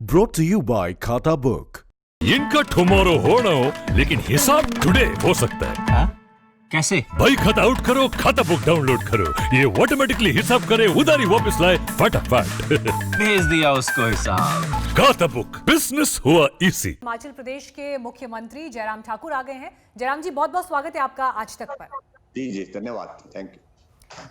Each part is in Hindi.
Brought to you by खाता बुक। इनका टुमारो होना हो लेकिन हिसाब टुडे हो सकता है। हाँ? कैसे? भाई खाता आउट करो, खाता बुक डाउनलोड करो, ये ऑटोमेटिकली हिसाब करे, उधारी वापस लाए फटाफट। भेज दिया उसको हिसाब। खाता बुक, बिजनेस हुआ इजी। हिमाचल प्रदेश के मुख्यमंत्री जयराम ठाकुर आ गए हैं। जयराम जी, बहुत बहुत स्वागत है आपका आज तक पर। जी धन्यवाद, थैंक यू।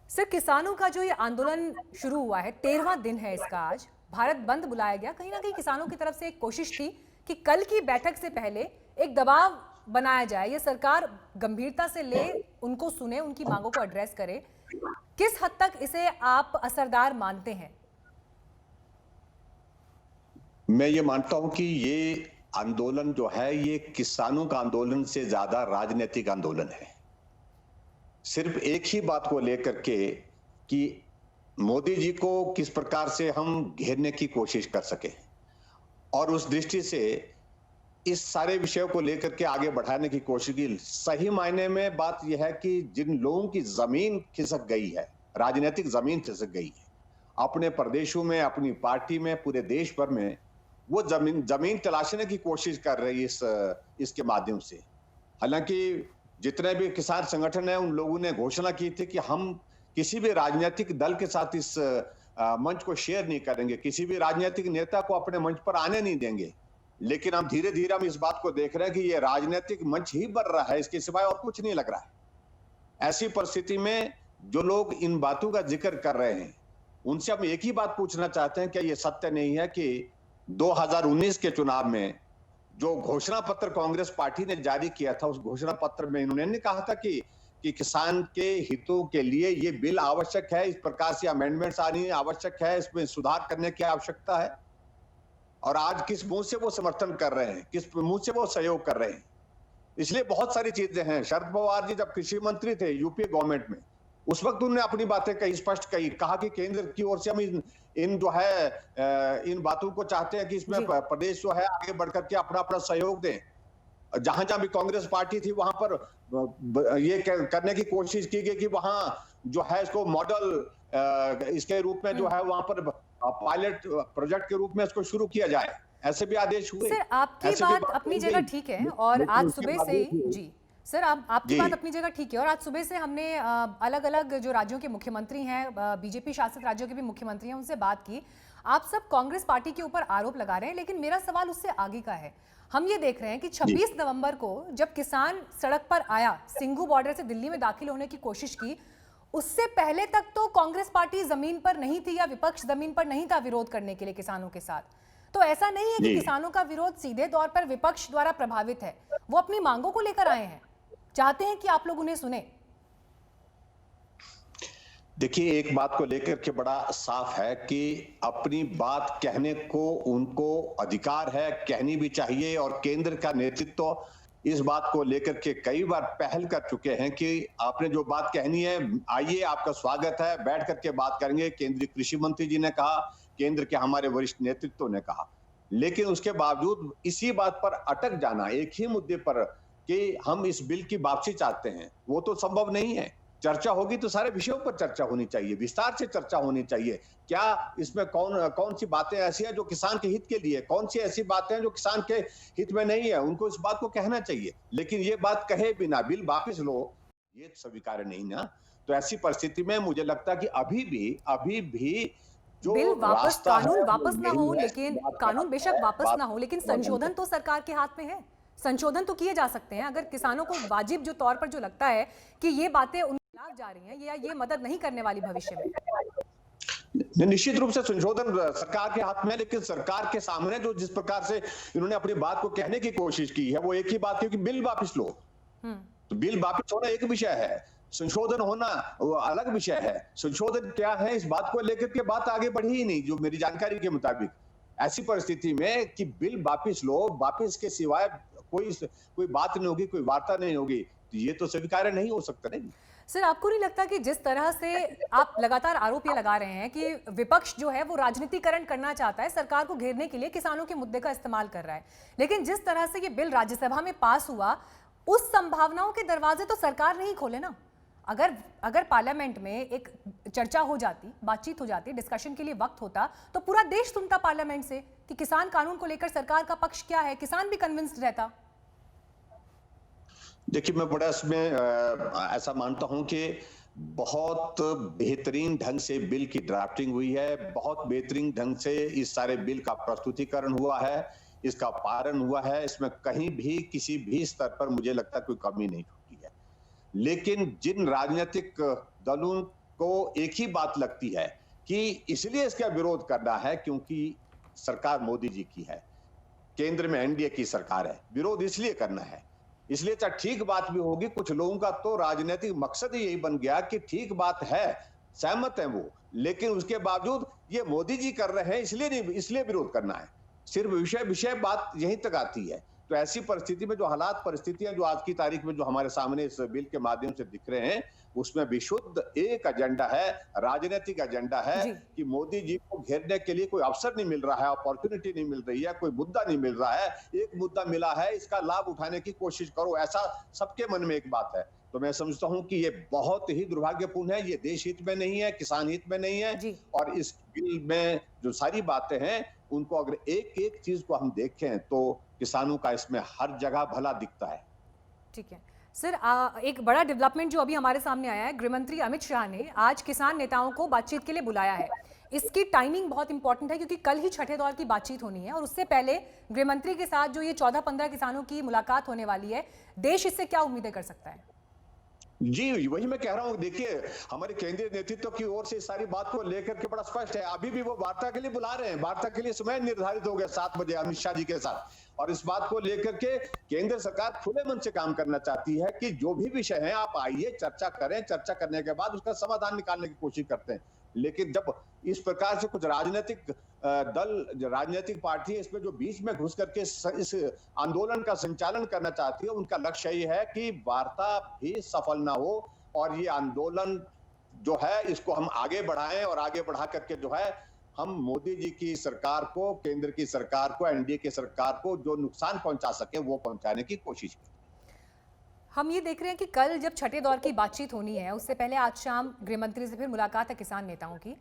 सर, किसानों का जो ये आंदोलन शुरू हुआ है, 13वां दिन है इसका आज। भारत बंद बुलाया गया। कहीं ना कहीं किसानों की तरफ से एक कोशिश थी कि कल की बैठक से पहले एक दबाव बनाया जाए, ये सरकार गंभीरता से ले, उनको सुने, उनकी मांगों को एड्रेस करे। किस हद तक इसे आप असरदार मानते हैं? मैं ये मानता हूं कि ये आंदोलन जो है ये किसानों का आंदोलन से ज्यादा राजनीतिक आंदोलन है। सिर्फ एक ही बात को लेकर के कि मोदी जी को किस प्रकार से हम घेरने की कोशिश कर सके, और उस दृष्टि से इस सारे विषयों को लेकर के आगे बढ़ाने की कोशिश की। सही मायने में बात यह है कि जिन लोगों की जमीन खिसक गई है, राजनीतिक जमीन खिसक गई है अपने प्रदेशों में, अपनी पार्टी में, पूरे देश भर में, वो जमीन तलाशने की कोशिश कर रही है इसके माध्यम से। हालांकि जितने भी किसान संगठन है उन लोगों ने घोषणा की थी कि हम किसी भी राजनीतिक दल के साथ इस मंच को शेयर नहीं करेंगे, किसी भी राजनीतिक नेता को अपने मंच पर आने नहीं देंगे। लेकिन हम धीरे धीरे हम इस बात को देख रहे हैं कि ये राजनीतिक मंच ही बन रहा है, इसके सिवाय और कुछ नहीं लग रहा है। ऐसी परिस्थिति में जो लोग इन बातों का जिक्र कर रहे हैं उनसे हम एक ही बात पूछना चाहते हैं, क्या ये सत्य नहीं है कि 2019 के चुनाव में जो घोषणा पत्र कांग्रेस पार्टी ने जारी किया था, उस घोषणा पत्र में इन्होंने कहा था कि किसान के हितों के लिए ये बिल आवश्यक है, इस प्रकार से अमेंडमेंट्स आनी आवश्यक है, इसमें सुधार करने की आवश्यकता है। और आज किस मुंह से वो समर्थन कर रहे हैं, किस मुंह से वो सहयोग कर रहे हैं। इसलिए बहुत सारी चीजें हैं। शरद पवार जी जब कृषि मंत्री थे यूपीए गवर्नमेंट में, उस वक्त उन्होंने अपनी बातें कही, स्पष्ट कही, कहा कि केंद्र की ओर से हम इन जो है इन बातों को चाहते हैं कि इसमें प्रदेश जो है आगे बढ़कर के अपना अपना सहयोग दें। जहां जहां भी कांग्रेस पार्टी थी वहां पर ये करने की कोशिश की गई कि वहां जो है इसको मॉडल इसके रूप में जो है वहां पर पायलट प्रोजेक्ट के रूप में इसको शुरू किया जाए। ऐसे भी आदेश हुए। सर, आपकी बात अपनी जगह ठीक है, और आज सुबह से जी सर, आपकी बात अपनी जगह ठीक है, और आज सुबह से हमने अलग अलग जो राज्यों के मुख्यमंत्री हैं, बीजेपी शासित राज्यों के भी मुख्यमंत्री हैं, उनसे बात की। आप सब कांग्रेस पार्टी के ऊपर आरोप लगा रहे हैं, लेकिन मेरा सवाल उससे आगे का है। हम ये देख रहे हैं कि 26 नवंबर को जब किसान सड़क पर आया, सिंघू बॉर्डर से दिल्ली में दाखिल होने की कोशिश की, उससे पहले तक तो कांग्रेस पार्टी जमीन पर नहीं थी, या विपक्ष जमीन पर नहीं था विरोध करने के लिए किसानों के साथ। तो ऐसा नहीं है कि किसानों का विरोध सीधे तौर पर विपक्ष द्वारा प्रभावित है। वो अपनी मांगों को लेकर आए हैं, चाहते हैं कि आप लोग उन्हें सुने। देखिए, एक बात को लेकर के बड़ा साफ है कि अपनी बात कहने को उनको अधिकार है, कहनी भी चाहिए, और केंद्र का नेतृत्व इस बात को लेकर के कई बार पहल कर चुके हैं कि आपने जो बात कहनी है, आइए, आपका स्वागत है, बैठ करके बात करेंगे। केंद्रीय कृषि मंत्री जी ने कहा, केंद्र के हमारे वरिष्ठ नेतृत्व ने कहा। लेकिन उसके बावजूद इसी बात पर अटक जाना, एक ही मुद्दे पर कि हम इस बिल की वापसी चाहते हैं, वो तो संभव नहीं है। चर्चा होगी तो सारे विषयों पर चर्चा होनी चाहिए, विस्तार से चर्चा होनी चाहिए। क्या इसमें कौन सी बातें ऐसी हैं जो किसान के हित के लिए, कौन सी ऐसी बातें हैं जो किसान के हित में नहीं है, उनको इस बात को कहना चाहिए। लेकिन ये बात कहे बिना बिल वापस लो, ये स्वीकार्य नहीं ना। तो ऐसी परिस्थिति में मुझे लगता है कि अभी भी जो बिल वापस, कानून वापस ना हो, लेकिन कानून बेशक वापस ना हो, लेकिन संशोधन तो सरकार के हाथ में है। संशोधन तो किए जा सकते हैं। अगर किसानों को वाजिब जो तौर पर जो लगता है कि ये बातें उनके खिलाफ जा रही हैं, या ये मदद नहीं करने वाली भविष्य में, निश्चित रूप से संशोधन सरकार के हाथ में। लेकिन सरकार के सामने जो जिस प्रकार से इन्होंने अपनी बात को कहने की कोशिश की है, वो एक ही बात है कि बिल वापस लो। तो बिल वापस होना एक विषय है, संशोधन होना वो अलग विषय है। संशोधन क्या है, इस बात को लेकर के बात आगे बढ़ी ही नहीं, जो मेरी जानकारी के मुताबिक। ऐसी परिस्थिति में कि बिल वापस लो, वापस के सिवाय कोई बात नहीं होगी, कोई वार्ता नहीं होगी, तो ये तो स्वीकार्य नहीं हो सकता। नहीं सर, आपको नहीं लगता कि जिस तरह से आप लगातार आरोप ये लगा रहे हैं कि विपक्ष जो है वो राजनीतिकरण करना चाहता है, सरकार को घेरने के लिए किसानों के मुद्दे का इस्तेमाल कर रहा है, लेकिन जिस तरह से ये बिल राज्यसभा में पास हुआ, उस संभावनाओं के दरवाजे तो सरकार नहीं खोले ना। अगर अगर पार्लियामेंट में एक चर्चा हो जाती, बातचीत हो जाती, डिस्कशन के लिए वक्त होता, तो पूरा देश सुनता पार्लियामेंट से कि किसान कानून को लेकर सरकार का पक्ष क्या है, किसान भी कन्विंस्ड रहता। देखिए, मैं बड़ा इसमें ऐसा मानता हूं कि बहुत बेहतरीन ढंग से बिल की ड्राफ्टिंग हुई है, बहुत बेहतरीन ढंग से इस सारे बिल का प्रस्तुतिकरण हुआ है, इसका पारण हुआ है, इसमें कहीं भी किसी भी स्तर पर मुझे लगता कोई कमी नहीं छूटी है। लेकिन जिन राजनीतिक दलों को एक ही बात लगती है कि इसलिए इसका विरोध करना है क्योंकि सरकार मोदी जी की है, केंद्र में एनडीए की सरकार है, विरोध इसलिए करना है, इसलिए चाहे ठीक बात भी होगी, कुछ लोगों का तो राजनीतिक मकसद ही यही बन गया कि ठीक बात है, सहमत है वो, लेकिन उसके बावजूद ये मोदी जी कर रहे हैं इसलिए नहीं, इसलिए विरोध करना है। सिर्फ विषय विषय बात यहीं तक आती है। तो ऐसी परिस्थिति में जो हालात परिस्थितियां जो आज की तारीख में जो हमारे सामने इस बिल के माध्यम से दिख रहे हैं, उसमें विशुद्ध एक एजेंडा है, राजनीतिक एजेंडा है कि मोदी जी को घेरने के लिए कोई अवसर नहीं मिल रहा है, अपॉर्चुनिटी नहीं मिल रही है, कोई मुद्दा नहीं मिल रहा है, एक मुद्दा मिला है, इसका लाभ उठाने की कोशिश करो, ऐसा सबके मन में एक बात है। तो मैं समझता हूं कि ये बहुत ही दुर्भाग्यपूर्ण है, ये देश हित में नहीं है, किसान हित में नहीं है, और इस बिल में जो सारी बातें हैं उनको अगर एक एक चीज को हम देखें तो किसानों का इसमें हर जगह भला दिखता है। ठीक है सर, एक बड़ा डेवलपमेंट जो अभी हमारे सामने आया है, गृहमंत्री अमित शाह ने आज किसान नेताओं को बातचीत के लिए बुलाया है। इसकी टाइमिंग बहुत इंपॉर्टेंट है क्योंकि कल ही छठे दौर की बातचीत होनी है और उससे पहले गृहमंत्री के साथ जो ये 14-15 किसानों की मुलाकात होने वाली है, देश इससे क्या उम्मीदें कर सकता है? जी, वही मैं कह रहा हूं। देखिए, हमारे केंद्रीय नेतृत्व की ओर से सारी बात को लेकर के बड़ा स्पष्ट है। अभी भी वो वार्ता के लिए बुला रहे हैं, वार्ता के लिए समय निर्धारित हो गया 7 बजे अमित शाह जी के साथ, और इस बात को लेकर के केंद्र सरकार खुले मन से काम करना चाहती है कि जो भी विषय है आप आइए, चर्चा करें, चर्चा करने के बाद उसका समाधान निकालने की कोशिश करते हैं। लेकिन जब इस प्रकार से कुछ राजनीतिक दल, राजनीतिक पार्टी इसमें जो बीच में घुस करके इस आंदोलन का संचालन करना चाहती है, उनका लक्ष्य ये है कि वार्ता भी सफल ना हो और ये आंदोलन जो है इसको हम आगे बढ़ाएं और आगे बढ़ा करके जो है हम मोदी जी की सरकार को, केंद्र की सरकार को, एनडीए की सरकार को जो नुकसान पहुंचा सके वो पहुंचाने की कोशिश करें। हम ये देख रहे हैं कि कल जब छठे दौर की बातचीत होनी है, उससे पहले आज शाम गृहमंत्री से फिर मुलाकात है किसान नेताओं की।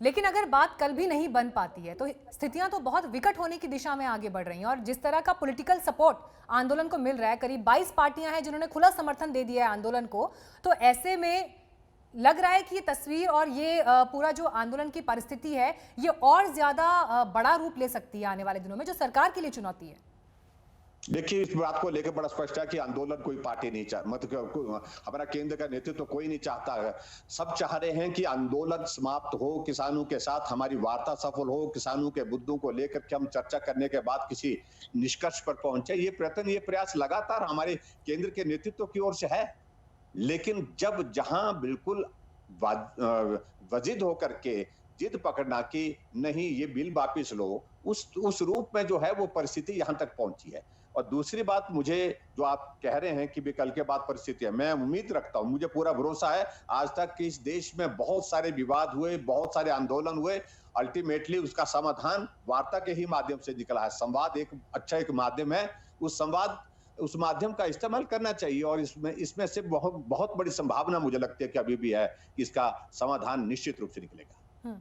लेकिन अगर बात कल भी नहीं बन पाती है तो स्थितियां तो बहुत विकट होने की दिशा में आगे बढ़ रही हैं। और जिस तरह का पॉलिटिकल सपोर्ट आंदोलन को मिल रहा है, करीब 22 पार्टियां हैं जिन्होंने खुला समर्थन दे दिया है आंदोलन को, तो ऐसे में लग रहा है कि ये तस्वीर और ये पूरा जो आंदोलन की परिस्थिति है, ये और ज्यादा बड़ा रूप ले सकती है आने वाले दिनों में, जो सरकार के लिए चुनौती है। देखिए, इस बात को लेकर बड़ा स्पष्ट है कि आंदोलन कोई पार्टी नहीं चाहती, मतलब हमारा केंद्र का नेतृत्व कोई नहीं चाहता है। सब चाह रहे हैं कि आंदोलन समाप्त हो, किसानों के साथ हमारी वार्ता सफल हो, किसानों के मुद्दों को लेकर के हम चर्चा करने के बाद किसी निष्कर्ष पर पहुंचे। ये प्रयत्न, ये प्रयास लगातार हमारे केंद्र के नेतृत्व की ओर से है। लेकिन जब जहां बिल्कुल वजिद होकर के जिद पकड़ना कि नहीं ये बिल वापिस लो, उस रूप में जो है वो परिस्थिति यहां तक पहुंची है। और दूसरी बात, मुझे जो आप कह रहे हैं कि कल के बाद परिस्थिति है, मैं उम्मीद रखता हूं, मुझे पूरा भरोसा है आज तक कि इस देश में बहुत सारे विवाद हुए, बहुत सारे आंदोलन हुए, अल्टीमेटली उसका समाधान वार्ता के ही माध्यम से निकला है। संवाद एक अच्छा एक माध्यम है, उस माध्यम का इस्तेमाल करना चाहिए और इसमें से बहुत बड़ी संभावना मुझे लगती है कि अभी भी है कि इसका समाधान निश्चित रूप से निकलेगा।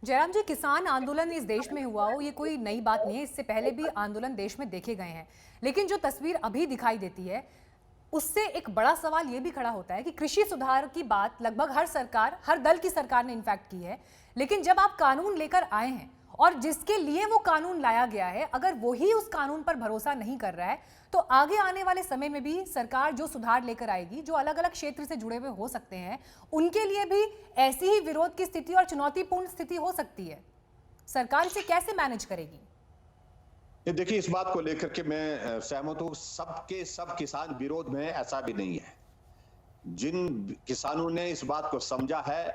जयराम जी, किसान आंदोलन इस देश में हुआ हो ये कोई नई बात नहीं है, इससे पहले भी आंदोलन देश में देखे गए हैं। लेकिन जो तस्वीर अभी दिखाई देती है उससे एक बड़ा सवाल ये भी खड़ा होता है कि कृषि सुधार की बात लगभग हर सरकार, हर दल की सरकार ने इनफैक्ट की है, लेकिन जब आप कानून लेकर आए हैं और जिसके लिए वो कानून लाया गया है, अगर वही उस कानून पर भरोसा नहीं कर रहा है, तो आगे आने वाले समय में भी सरकार जो सुधार लेकर आएगी, जो अलग अलग क्षेत्र से जुड़े हुए हो सकते हैं, उनके लिए भी ऐसी ही विरोध की स्थिति और चुनौतीपूर्ण स्थिति हो सकती है। सरकार इसे कैसे मैनेज करेगी? देखिए, इस बात को लेकर के मैं सहमत हूं, सब किसान विरोध में है, ऐसा भी नहीं है। जिन किसानों ने इस बात को समझा है,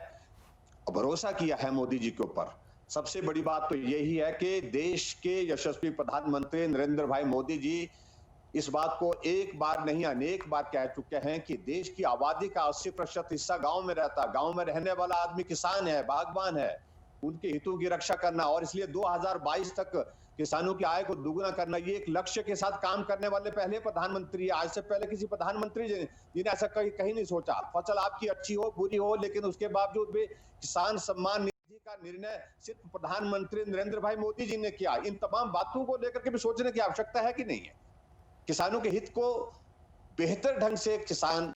भरोसा किया है मोदी जी के ऊपर, सबसे बड़ी बात तो यही है कि देश के यशस्वी प्रधानमंत्री नरेंद्र भाई मोदी जी इस बात को एक बार नहीं अनेक बार कह चुके हैं कि देश की आबादी का 80% हिस्सा गांव में रहता, गांव में रहने वाला आदमी किसान है, बागवान है, उनके हितों की रक्षा करना। और इसलिए 2022 तक किसानों की आय को दुगुना करना, ये एक लक्ष्य के साथ काम करने वाले पहले प्रधानमंत्री, आज से पहले किसी प्रधानमंत्री जिन्हें ऐसा कहीं नहीं सोचा। फसल आपकी अच्छी हो बुरी हो, लेकिन उसके बावजूद भी किसान सम्मान निधि का निर्णय सिर्फ प्रधानमंत्री नरेंद्र भाई मोदी जी ने किया। इन तमाम बातों को लेकर के भी सोचने की आवश्यकता है कि नहीं है? किसानों के हित को बेहतर ढंग से किसान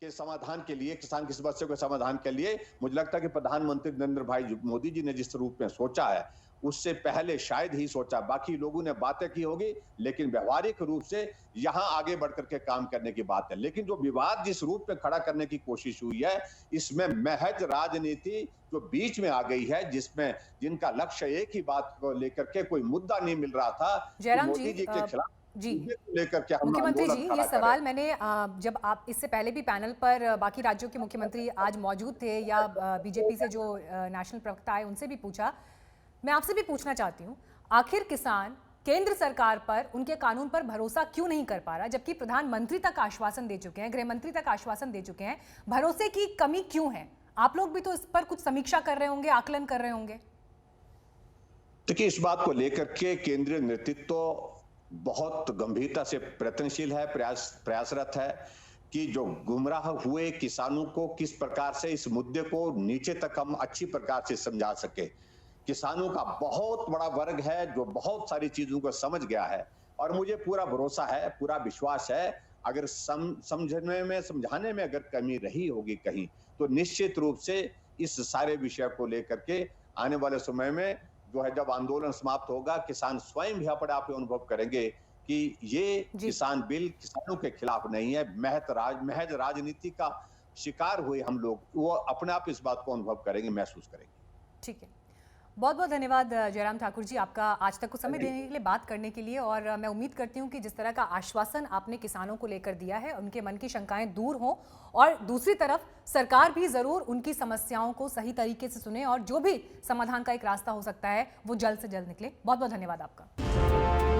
के समाधान के लिए, किसान की समस्या के समाधान के लिए मुझे लगता है कि प्रधानमंत्री नरेंद्र भाई मोदी जी ने जिस रूप में सोचा है, उससे पहले शायद ही सोचा। बाकी लोगों ने बातें की होगी, लेकिन व्यवहारिक रूप से यहां आगे बढ़ करके काम करने की बात है। लेकिन जो विवाद जिस रूप में खड़ा करने की कोशिश हुई है, इसमें महज राजनीति जो बीच में आ गई है, जिसमें जिनका लक्ष्य एक ही बात को लेकर के कोई मुद्दा नहीं मिल रहा था, जयराम मोदी जी के खिलाफ जी लेकर के हम मुख्यमंत्री जी, आंदोलन ये खड़ा सवाल करें। मैंने जब आप इससे पहले भी पैनल पर बाकी राज्यों के मुख्यमंत्री आज मौजूद थे या बीजेपी से जो नेशनल प्रवक्ता आए उनसे भी पूछा। मैं आपसे भी पूछना चाहती हूँ, आखिर किसान केंद्र सरकार पर, उनके कानून पर भरोसा क्यों नहीं कर पा रहा, जबकि प्रधानमंत्री तक आश्वासन दे चुके हैं, गृह मंत्री तक आश्वासन दे चुके हैं, भरोसे की कमी क्यों है? आप लोग भी तो इस पर कुछ समीक्षा कर रहे होंगे, आकलन कर रहे होंगे। देखिए, इस बात को लेकर के केंद्रीय नेतृत्व तो बहुत गंभीरता से प्रयत्नशील है, प्रयासरत है कि जो गुमराह हुए किसानों को किस प्रकार से इस मुद्दे को नीचे तक हम अच्छी प्रकार से समझा सके। किसानों का बहुत बड़ा वर्ग है जो बहुत सारी चीजों को समझ गया है, और मुझे पूरा भरोसा है, पूरा विश्वास है, अगर समझाने में अगर कमी रही होगी कहीं, तो निश्चित रूप से इस सारे विषय को लेकर के आने वाले समय में जो है, जब आंदोलन समाप्त होगा, किसान स्वयं भी अपने आप अनुभव करेंगे कि ये किसान बिल किसानों के खिलाफ नहीं है, महज राजनीति का शिकार हुए हम लोग, वो अपने आप इस बात को अनुभव करेंगे, महसूस करेंगे। ठीक है, बहुत बहुत धन्यवाद जयराम ठाकुर जी, आपका आज तक को समय देने के लिए, बात करने के लिए। और मैं उम्मीद करती हूँ कि जिस तरह का आश्वासन आपने किसानों को लेकर दिया है, उनके मन की शंकाएं दूर हों, और दूसरी तरफ सरकार भी ज़रूर उनकी समस्याओं को सही तरीके से सुने और जो भी समाधान का एक रास्ता हो सकता है वो जल्द से जल्द निकले। बहुत बहुत धन्यवाद आपका।